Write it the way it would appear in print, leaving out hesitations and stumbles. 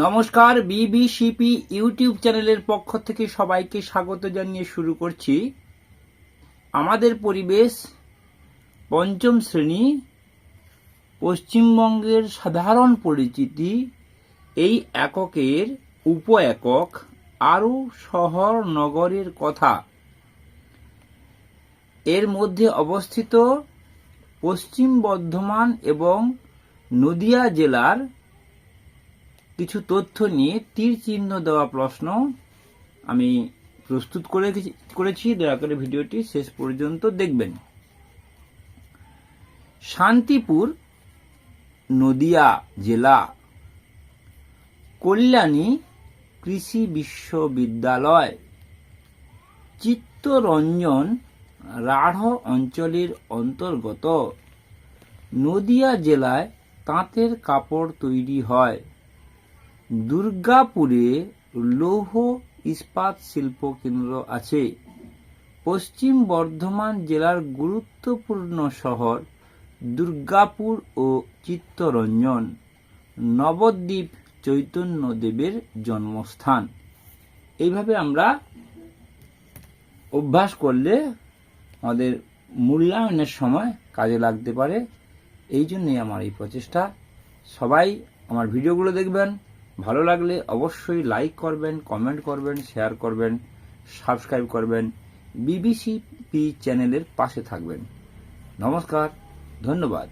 নমস্কার, বিবিসিপি ইউটিউব চ্যানেলের পক্ষ থেকে সবাইকে স্বাগত জানিয়ে শুরু করছি আমাদের পরিবেশ পঞ্চম শ্রেণী পশ্চিমবঙ্গের সাধারণ পরিচিতি এই এককের উপ একক আরও শহর নগরের কথা। এর মধ্যে অবস্থিত পশ্চিম বর্ধমান এবং নদিয়া জেলার কিছু তথ্য নিয়ে তীর চিহ্ন দেওয়া প্রশ্ন আমি প্রস্তুত করেছি। দয়া করে ভিডিওটি শেষ পর্যন্ত দেখবেন। শান্তিপুর নদিয়া জেলা, কল্যাণী কৃষি বিশ্ববিদ্যালয়, চিত্তরঞ্জন রাঢ় অঞ্চলের অন্তর্গত। নদিয়া জেলায় তাঁতের কাপড় তৈরি হয়। দুর্গাপুরে লৌহ ইস্পাত শিল্প কেন্দ্র আছে। পশ্চিম বর্ধমান জেলার গুরুত্বপূর্ণ শহর দুর্গাপুর ও চিত্তরঞ্জন। নবদ্বীপ চৈতন্য দেবের জন্মস্থান। এইভাবে আমরা অভ্যাস করলে আমাদের মূল্যায়নের সময় কাজে লাগতে পারে। এই জন্যই আমার এই প্রচেষ্টা। সবাই আমার ভিডিওগুলো দেখবেন, ভালো লাগলে অবশ্যই লাইক করবেন, কমেন্ট করবেন, শেয়ার করবেন, সাবস্ক্রাইব করবেন, বিবিসিপি চ্যানেলের পাশে থাকবেন। নমস্কার, ধন্যবাদ।